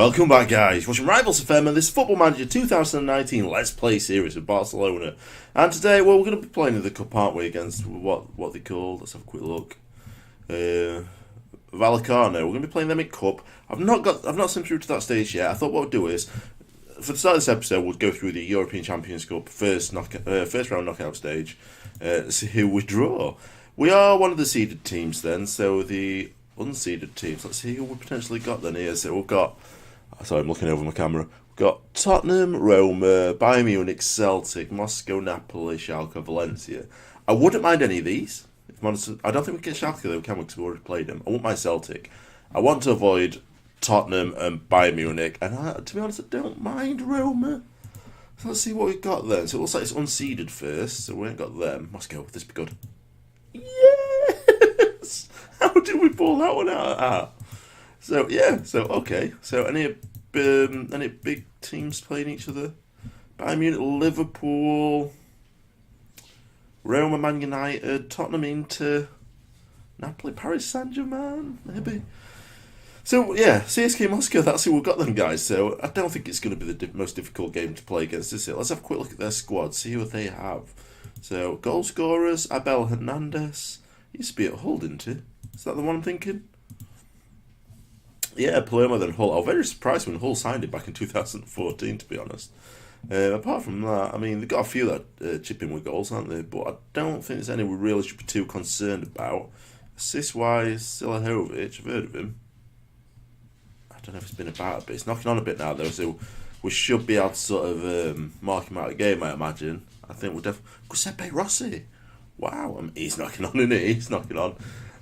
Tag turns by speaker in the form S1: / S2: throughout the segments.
S1: Welcome back, guys. Watching Rivals FM and this Football Manager 2019 Let's Play series of Barcelona. And today, well, we're going to be playing in the cup, aren't we, against what they call? Let's have a quick look. Vallecano. We're going to be playing them in cup. I've not seen through to that stage yet. I thought what we'll do is, for the start of this episode, we'll go through the European Champions Cup first round knockout stage. See who we draw. We are one of the seeded teams then, so the unseeded teams. Let's see who we potentially got then here. So we've got. Sorry, I'm looking over my camera. We've got Tottenham, Roma, Bayern Munich, Celtic, Moscow, Napoli, Schalke, Valencia. I wouldn't mind any of these. If I'm honest, I don't think we get Schalke though, can we? Because we've already played them. I won't mind Celtic. I want to avoid Tottenham and Bayern Munich. And to be honest, I don't mind Roma. So let's see what we've got then. So it looks like it's unseeded first. So we ain't got them. Moscow, this be good. Yes! How did we pull that one out? So yeah, so okay. So any big teams playing each other? Bayern Munich, Liverpool, Roma, Man United, Tottenham, Inter, Napoli, Paris Saint-Germain, maybe. So yeah, CSK Moscow. That's who we've got then, guys. So I don't think it's going to be the most difficult game to play against, is it? Let's have a quick look at their squad, see who they have. So goal scorers: Abel Hernandez. He used to be at Hull, didn't he? Is that the one I'm thinking? Yeah, Palermo then Hull. I was very surprised when Hull signed it back in 2014, to be honest. Apart from that, I mean, they've got a few that chip in with goals, haven't they? But I don't think there's any we really should be too concerned about. Assist-wise, Silahovic, I've heard of him. I don't know if it's been about a bit. It's knocking on a bit now, though, so we should be able to sort of mark him out of the game, I imagine. I think we'll definitely... Giuseppe Rossi! Wow, he's knocking on, isn't he? He's knocking on.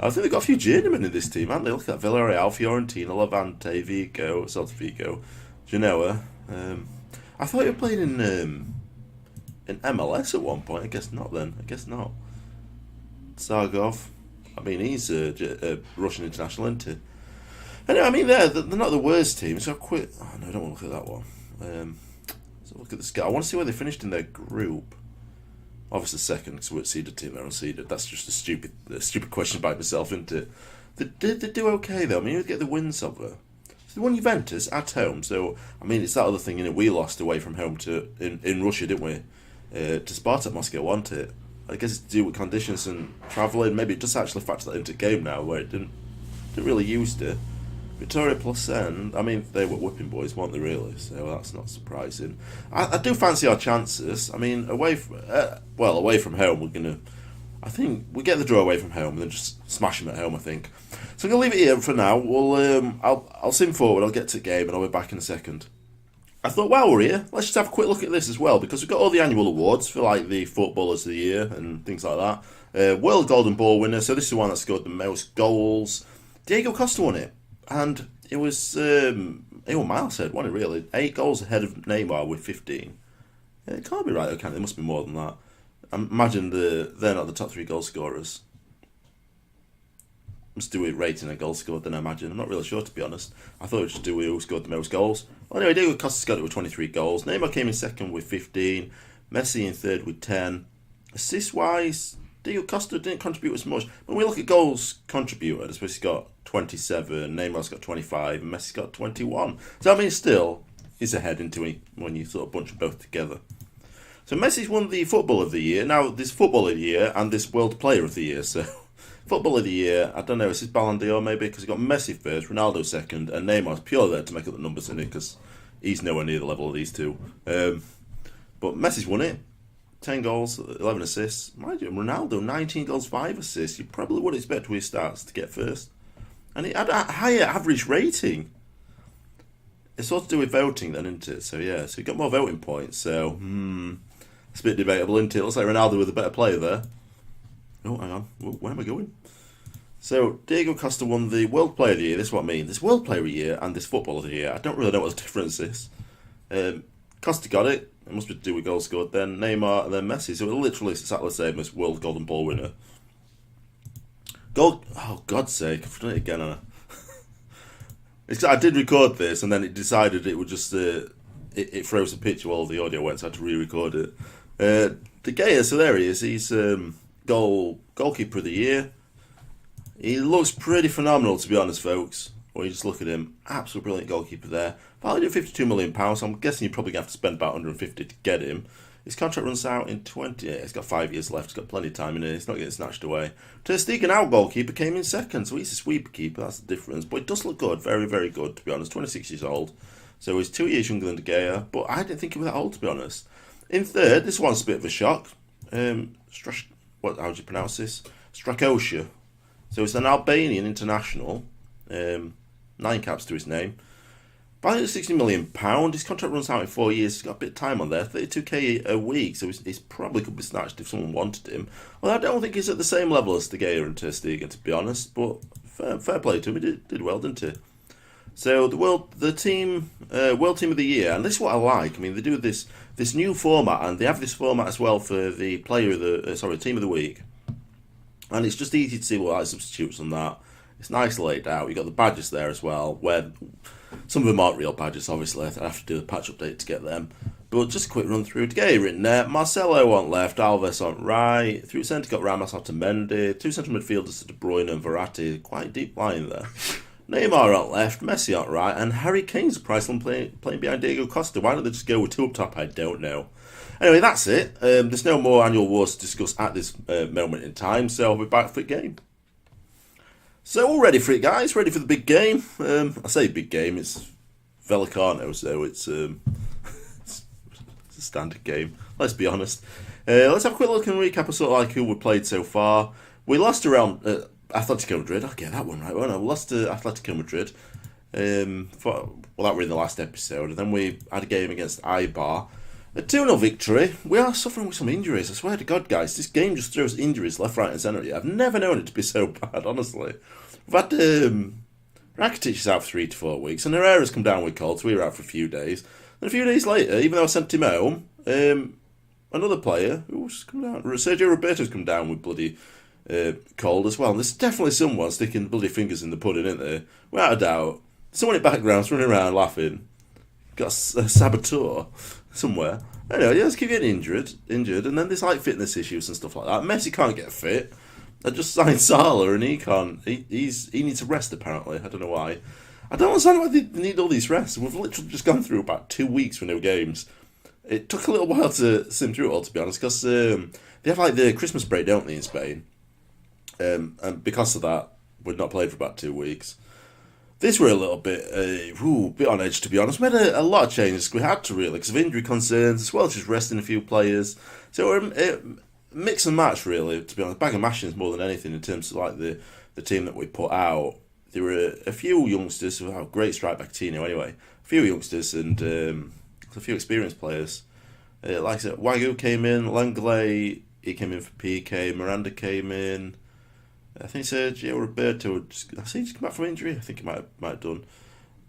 S1: I think they've got a few journeymen in this team, haven't they? Look at that. Villarreal, Fiorentina, Levante, Vigo, Celta Vigo, Genoa. I thought you were playing in MLS at one point. I guess not then. I guess not. Zargov. I mean, he's a Russian international, isn't he? Anyway, I mean, they're not the worst team, so I quit. Oh, no, I don't want to look at that one. So look at this guy. I want to see where they finished in their group. Obviously second, because we're a seeded team, they're unseeded. That's just a stupid question by myself, isn't it? They do okay, though. I mean, you get the wins over. So they won Juventus at home, so, I mean, it's that other thing, innit? We lost away from home in Russia, didn't we? To Spartak Moscow, wasn't it? I guess it's to do with conditions and travelling. Maybe it just actually factor that into game now, where it didn't really use it. Victoria Plasen, I mean, they were whipping boys, weren't they, really? So that's not surprising. I do fancy our chances. I mean, away from home, we're going to... I think we get the draw away from home and then just smash them at home, I think. So I'm going to leave it here for now. I'll sim forward, I'll get to the game, and I'll be back in a second. I thought, while we're here, let's just have a quick look at this as well, because we've got all the annual awards for, like, the Footballers of the Year and things like that. World Golden Ball winner, so this is the one that scored the most goals. Diego Costa won it. And it was miles ahead, wasn't it, really? 8 goals ahead of Neymar with 15. It can't be right, okay? It must be more than that. Imagine they're not the top 3 goal scorers. Must do it rating a goal scored, then I imagine. I'm not really sure, to be honest. I thought it would just do who scored the most goals. Well, anyway, Diego Costa's got it with 23 goals. Neymar came in second with 15. Messi in third with 10. Assist-wise, Diego Costa didn't contribute as much. When we look at goals contributed, he's got 27, Neymar's got 25, and Messi's got 21. So, I mean, still, he's ahead into it when you sort of bunch them both together. So, Messi's won the Football of the Year. Now, this Football of the Year and this World Player of the Year. So, Football of the Year, I don't know, is this Ballon d'Or maybe? Because he's got Messi first, Ronaldo second, and Neymar's purely there to make up the numbers in it, because he's nowhere near the level of these two. But Messi's won it. 10 goals, 11 assists. Mind you, Ronaldo, 19 goals, 5 assists. You probably would expect with his stats to get first. And he had a higher average rating. It's all to do with voting then, isn't it? So yeah, so he got more voting points. So, it's a bit debatable, isn't it? Looks like Ronaldo was a better player there. Oh, hang on. Where am I going? So, Diego Costa won the World Player of the Year. This is what I mean. This World Player of the Year and this Football of the Year. I don't really know what the difference is. Costa got it. It must be to do with goals scored. Then Neymar and then Messi. So, it literally is exactly the same as World Golden Ball winner. Oh, God's sake. I've done it again, Anna. I did record this, and then it decided it would just... it froze the picture while the audio went, so I had to re-record it. De Gea, so there he is. He's goalkeeper of the year. He looks pretty phenomenal, to be honest, folks. or you just look at him, absolute brilliant goalkeeper there. Valued at £52 million, so I'm guessing you're probably going to have to spend about 150 to get him. His contract runs out in 20. Yeah, he's got 5 years left. He's got plenty of time in it. He's not getting snatched away. Ter Stegen, our goalkeeper, came in second, so he's a sweeper keeper. That's the difference. But it does look good. Very, very good, to be honest. 26 years old. So he's 2 years younger than De Gea. But I didn't think he was that old, to be honest. In third, this one's a bit of a shock. How do you pronounce this? Strakosha. So it's an Albanian international. 9 caps to his name. Valued at £60 million. His contract runs out in 4 years. He's got a bit of time on there. 32k a week. So he's probably could be snatched if someone wanted him. Well, I don't think he's at the same level as De Gea and Ter Stegen, to be honest. But fair play to him. He did well, didn't he? So the world team of the year, and this is what I like. I mean, they do this new format, and they have this format as well for the team of the week. And it's just easy to see what substitutes on that. It's nicely laid out. You've got the badges there as well, where some of them aren't real badges, obviously. I have to do the patch update to get them. But just a quick run through. De Gea written there. Marcelo on left, Alves on right. Through centre got Ramos on to Mendy. 2 central midfielders to De Bruyne and Verratti. Quite deep line there. Neymar on left, Messi on right, and Harry Kane's a Priceland playing behind Diego Costa. Why don't they just go with 2 up top? I don't know. Anyway, that's it. There's no more annual awards to discuss at this moment in time, so I'll be back for the game. So, all ready for it, guys. Ready for the big game. I say big game, it's Vallecano, so it's a standard game. Let's be honest. Let's have a quick look and recap of sort of like who we played so far. We lost around Atletico Madrid. I'll get that one right, won't I? We lost to Atletico Madrid. That were in the last episode. And then we had a game against Eibar. A 2-0 victory. We are suffering with some injuries. I swear to God, guys, this game just throws injuries left, right and centre. I've never known it to be so bad, honestly. We've had Rakitic is out for 3 to 4 weeks, and Herrera's come down with cold, so we were out for a few days. And a few days later, even though I sent him home, another player who's come down, Sergio Roberto's come down with bloody cold as well. And there's definitely someone sticking bloody fingers in the pudding, isn't there? Without a doubt. Someone in the background's running around laughing. Got a saboteur somewhere. Anyway, yeah, let's keep getting injured, and then there's like fitness issues and stuff like that. Messi can't get fit. I just signed Salah, and he can't. He needs a rest apparently. I don't know why. I don't understand why they need all these rests. We've literally just gone through about 2 weeks with no games. It took a little while to sim through it all, to be honest, because they have like the Christmas break, don't they, in Spain? And because of that, we'd not played for about 2 weeks. This were a little bit on edge, to be honest. We had a lot of changes. We had to, really, because of injury concerns, as well as just resting a few players. So we're mix and match, really, to be honest. Bag of mashings more than anything in terms of like the team that we put out. There were a few youngsters who have great strike back Tino anyway. A few youngsters and a few experienced players. Like I said, Wagyu came in, Langley, he came in for PK, Miranda came in. I think Sergio Roberto, I think he's come back from injury. I think he might have done.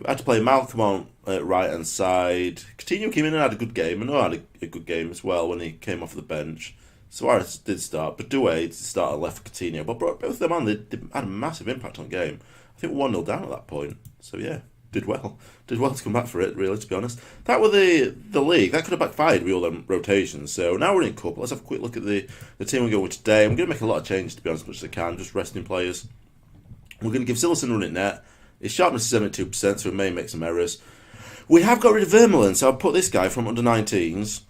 S1: I had to play Malcolm on right hand side. Coutinho came in and had a good game. I know I had a good game as well when he came off the bench. Suarez did start, but Doué started left for Coutinho. But both of them on, they had a massive impact on the game. I think 1-0 down at that point. So yeah, did well. Did well to come back for it, really, to be honest. That were the league. That could have backfired with all them rotations. So now we're in Cup. Let's have a quick look at the team we're going with today. I'm going to make a lot of changes, to be honest, as much as I can. Just resting players. We're going to give Silas a run at net. His sharpness is 72%, so we may make some errors. We have got rid of Vermeulen, so I'll put this guy from under-19s.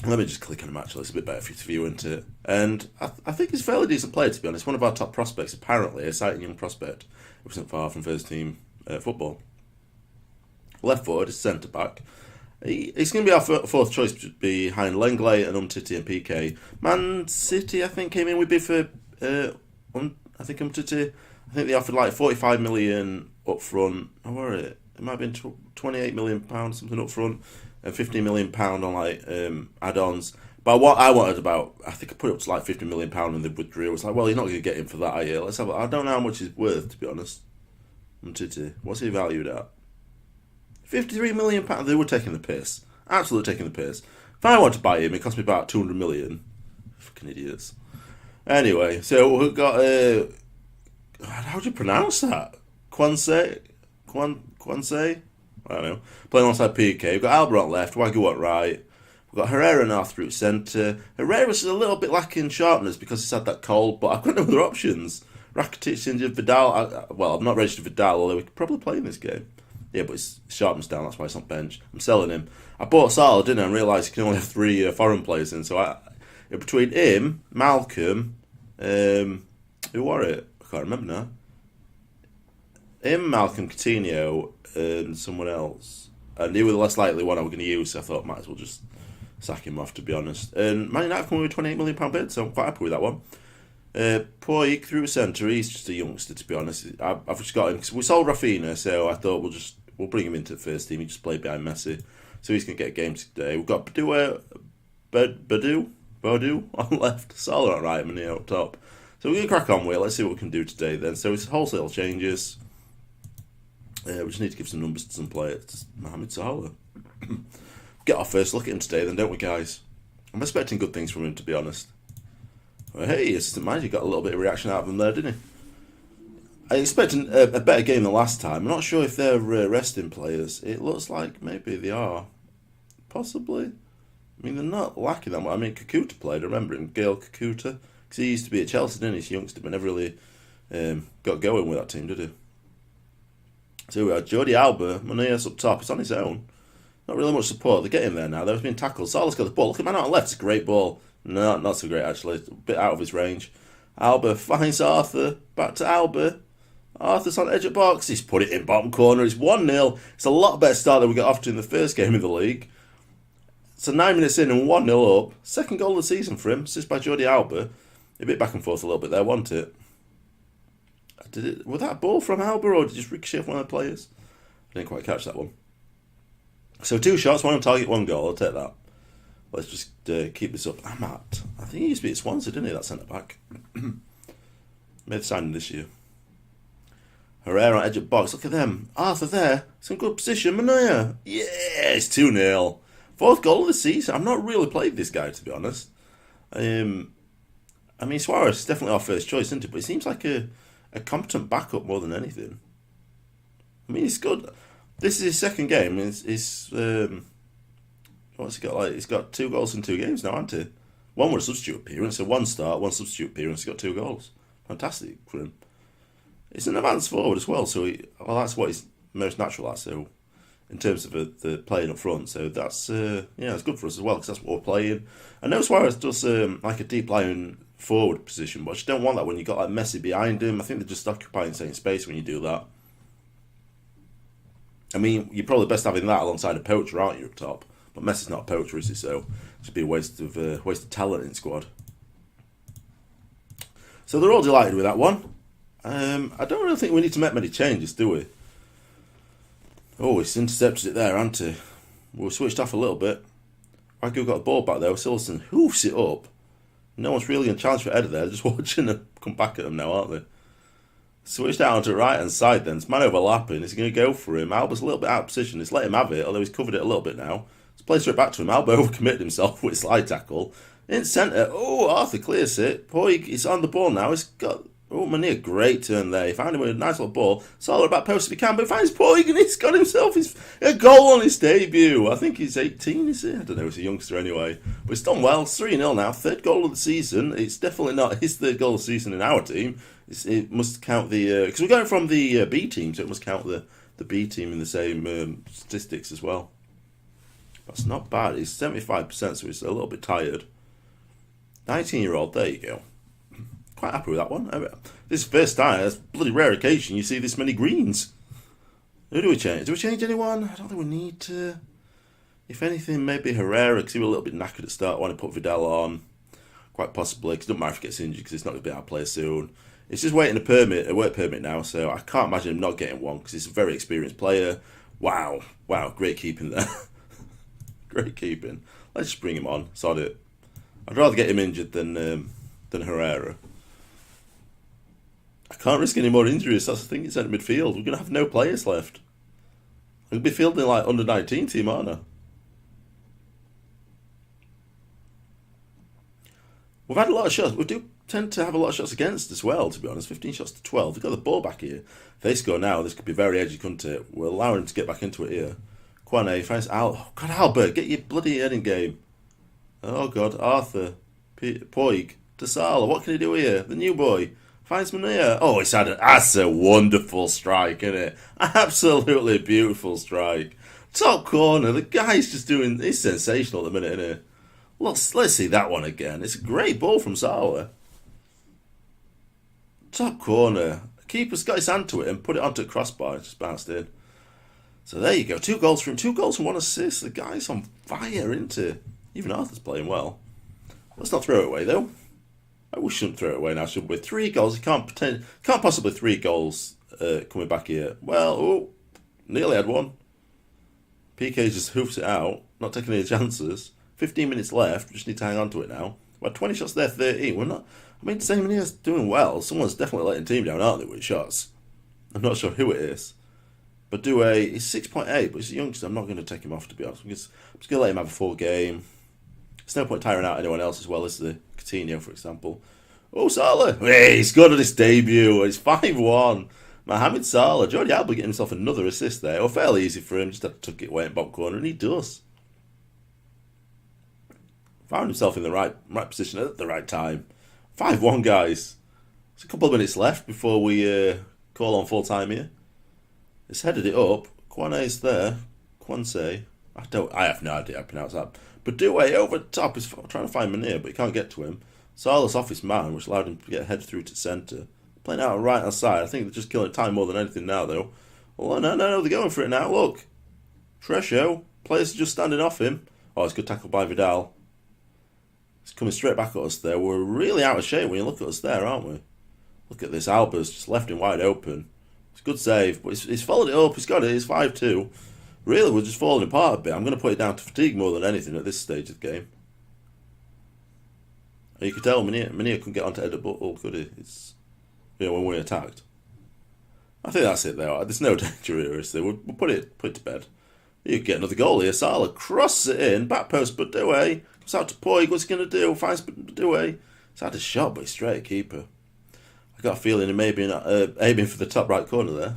S1: Let me just click on him, actually. It's a bit better for you to view into it. And I think he's a fairly decent player, to be honest. One of our top prospects, apparently, a exciting young prospect. He wasn't far from first-team football. Left forward is centre-back. He's going to be our fourth choice behind Lenglet and Umtiti and PK. Man City, I think, came in with bid for Umtiti. I think they offered like 45 million up front. Oh, where is it? It might have been 28 million pounds something up front, and 15 million pound on like add-ons. But what I wanted about, I think I put it up to like 50 million pound, and they withdrew. It's like, well, you're not going to get him for that, are you? I don't know how much he's worth, to be honest. Umtiti, what's he valued at? 53 million pounds. They were taking the piss. Absolutely taking the piss. If I want to buy him, it cost me about 200 million. Fucking idiots. Anyway, so we've got how do you pronounce that? Kwanse? I don't know. Playing alongside PK. We've got Albert on left, Wagyu on right. We've got Herrera now through centre. Herrera's a little bit lacking sharpness because he's had that cold, but I've got no other options. Rakitic injured. Vidal. I'm not registered Vidal, although we could probably play in this game. Yeah, but it's Sharpman's down. That's why it's on bench. I'm selling him. I bought Salah, didn't I? And realised you can only have 3 foreign players in. So between him, Malcolm, who were it? I can't remember now. Him, Malcolm, Coutinho, and someone else. And he was the less likely one I was going to use, so I thought might as well just sack him off, to be honest. And Man United come with a £28 million bid, so I'm quite happy with that one. Puig through the centre, he's just a youngster, to be honest. I've just got him, because we sold Rafinha, so I thought we'll bring him into the first team. He just played behind Messi, so he's going to get a game today. We've got Badu on left, Salah on right, Mane up top. So we're going to crack on with it. Let's see what we can do today then. So it's wholesale changes. We just need to give some numbers to some players. Mohamed Salah. Get our first look at him today then, don't we, guys? I'm expecting good things from him, to be honest. Well, hey, assistant manager got a little bit of reaction out of him there, didn't he? I expect a better game than last time. I'm not sure if they're resting players. It looks like maybe they are. Possibly. I mean, they're not lacking that much. I mean, Kakuta played. I remember him, Gail Kakuta. Because he used to be at Chelsea, didn't he? He's a youngster, but never really got going with that team, did he? So we have Jordi Alba, Munoz up top. It's on his own. Not really much support. They're getting there now. They've been tackled. Salah's got the ball. Look at man out on left. It's a great ball. No, not so great, actually. It's a bit out of his range. Alba finds Arthur. Back to Alba. Arthur's on the edge of the box. He's put it in bottom corner. It's 1-0. It's a lot better start than we got off to in the first game of the league. So 9 minutes in and 1-0 up. Second goal of the season for him. Assist by Jordi Alba. A bit back and forth a little bit there, wasn't it? Was that a ball from Alba or did it just ricochet off one of the players? I didn't quite catch that one. So 2 shots, 1 on target, 1 goal. I'll take that. Let's just keep this up. I think he used to be at Swansea, didn't he, that centre-back? Made the signing this year. Herrera on edge of box. Look at them. Arthur there. It's in good position. Manoia. Yeah, it's 2-0. 4th goal of the season. I've not really played this guy, to be honest. I mean, Suarez is definitely our first choice, isn't it? But he seems like a competent backup more than anything. I mean, he's good. This is his second game. What's he got like? He's got 2 goals in 2 games now, hasn't he? 1 with a substitute appearance, so 1 start, 1 substitute appearance. He's got 2 goals. Fantastic for him. He's an advanced forward as well, so that's what he's most natural at. So, in terms of the playing up front, so that's it's good for us as well because that's what we're playing. I know Suarez does like a deep lying forward position, but I just don't want that when you got like Messi behind him. I think they're just occupying same space when you do that. I mean, you're probably best having that alongside a poacher, aren't you, up top? But Messi's not a poacher, is he? So it'd be a waste of talent in the squad. So they're all delighted with that one. I don't really think we need to make many changes, do we? Oh, he's intercepted it there, hasn't he? We switched off a little bit. Wagyu got the ball back there. Silverson hoofs it up. No one's really going to challenge for header there. Just watching them come back at him now, aren't they? Switched out onto the right hand side then. It's man overlapping. Is he going to go for him? Alba's a little bit out of position. He's let him have it, although he's covered it a little bit now. Let's play straight back to him. Alba overcommitted himself with slide tackle. In centre. Oh, Arthur clears it. Puig is on the ball now. He's got... Oh, Mania, great turn there. He found him with a nice little ball. Salah back post if he can, but he finds Puig and he's got himself a goal on his debut. I think he's 18, is he? I don't know, he's a youngster anyway. But he's done well. It's 3-0 now. 3rd goal of the season. It's definitely not his 3rd goal of the season in our team. It must count the... Because we're going from the B team, so it must count the B team in the same statistics as well. That's not bad. He's 75%, so he's a little bit tired. 19-year-old, there you go. Quite happy with that one. This is the first time, it's a bloody rare occasion, you see this many greens. Who do we change? Do we change anyone? I don't think we need to. If anything, maybe Herrera, because he was a little bit knackered at the start. I want to put Vidal on. Quite possibly, because it doesn't matter if he gets injured, because he's not going to be our player soon. He's just waiting a work permit now, so I can't imagine him not getting one, because he's a very experienced player. Wow, great keeping there. Great keeping. Let's just bring him on, sod it. I'd rather get him injured than Herrera. I can't risk any more injuries. That's the thing. It's at midfield. We're going to have no players left. We'll be fielding like under 19 team, aren't I? We've had a lot of shots. We do tend to have a lot of shots against as well, to be honest. 15 shots to 12. We've got the ball back here. If they score now, this could be very edgy, couldn't it? We're allowing him to get back into it here. Kwane finds Oh, God, Albert, get your bloody head in game. Oh, God, Arthur. Puig to Salah. What can he do here? The new boy. Finds Mania. Oh, that's a wonderful strike, isn't it? Absolutely beautiful strike. Top corner. The guy's just doing. He's sensational at the minute, isn't he? Let's see that one again. It's a great ball from Salah. Top corner. Keeper's got his hand to it and put it onto the crossbar. It's just bounced in. So there you go. 2 goals from 1 assist. The guy's on fire, isn't he? Even Arthur's playing well. Let's not throw it away though. We shouldn't throw it away now, should we? 3 goals. You can't possibly 3 goals coming back here. Well, nearly had one. PK just hoofs it out, not taking any chances. 15 minutes left. We just need to hang on to it now. We're 20 shots there, 13. We're not. I mean, Semenya's doing well. Someone's definitely letting the team down, aren't they, with shots? I'm not sure who it is. But he's 6.8, but he's a youngster. I'm not going to take him off, to be honest. I'm just going to let him have a full game. There's no point tiring out anyone else as well, is there? Coutinho, for example. Oh, Salah. Hey, he's good at his debut. It's 5-1. Mohamed Salah. Jordi Alba getting himself another assist there. Oh, fairly easy for him. Just had to tuck it away in bottom corner, and he does. Found himself in the right position at the right time. 5-1, guys. There's a couple of minutes left before we call on full time here. It's headed it up. Kwane's there. Kwanse. I have no idea how to pronounce that. But Doué over the top is trying to find Manir, but he can't get to him. Salah's off his man, which allowed him to get head through to centre. Playing out on right hand side. I think they're just killing time more than anything now, though. Oh, no, they're going for it now. Look. Tresho. Players are just standing off him. Oh, it's good tackle by Vidal. It's coming straight back at us there. We're really out of shape when you look at us there, aren't we? Look at this. Alba's just left him wide open. It's a good save, but he's followed it up. He's got it. It's 5-2. Really, we're just falling apart a bit. I'm going to put it down to fatigue more than anything at this stage of the game. And you could tell Manir couldn't get onto Ed Buttle, could he? It's, when we attacked. I think that's it though. There's no danger here, is there? We'll put it to bed. You get another goal here. Salah crosses it in, back post, but Doué comes out to Puig. What's he going to do? Finds Doué. He's had a shot, but he's straight at keeper. I got a feeling he may be aiming for the top right corner there.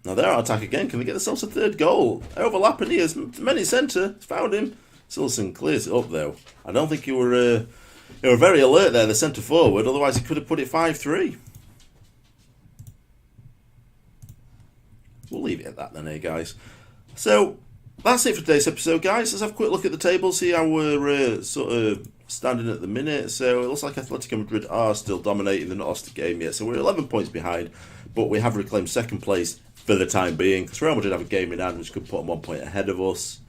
S1: Now they're on attack again. Can they get themselves a 3rd goal? Overlapping here. Many centre. He's found him. Silson clears it up though. I don't think you were very alert there, the centre forward. Otherwise he could have put it 5-3. We'll leave it at that then, guys. So that's it for today's episode, guys. Let's have a quick look at the table, see how we're sort of standing at the minute. So it looks like Atletico Madrid are still dominating. They're not lost a game yet. So we're 11 points behind, but we have reclaimed 2nd place for the time being, because Real Madrid have a game in hand which could put them 1 point ahead of us.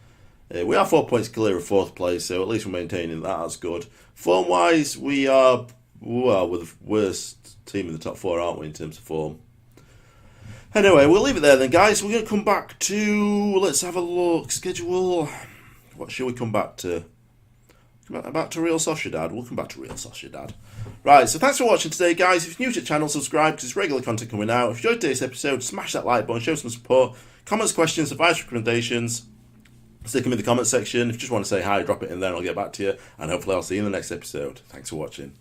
S1: We are 4 points clear of 4th place, so at least we're maintaining that. That's good. Form-wise, we're the worst team in the top 4, aren't we, in terms of form? Anyway, we'll leave it there then, guys. We're going to come back to... Let's have a look. Schedule. What should we come back to? Back to Real Sociedad. We'll come back to Real Sociedad. Right, so thanks for watching today, guys. If you're new to the channel, subscribe, because there's regular content coming out. If you enjoyed today's episode, smash that like button, show some support. Comments, questions, advice, recommendations, stick them in the comment section. If you just want to say hi, drop it in there and I'll get back to you. And hopefully I'll see you in the next episode. Thanks for watching.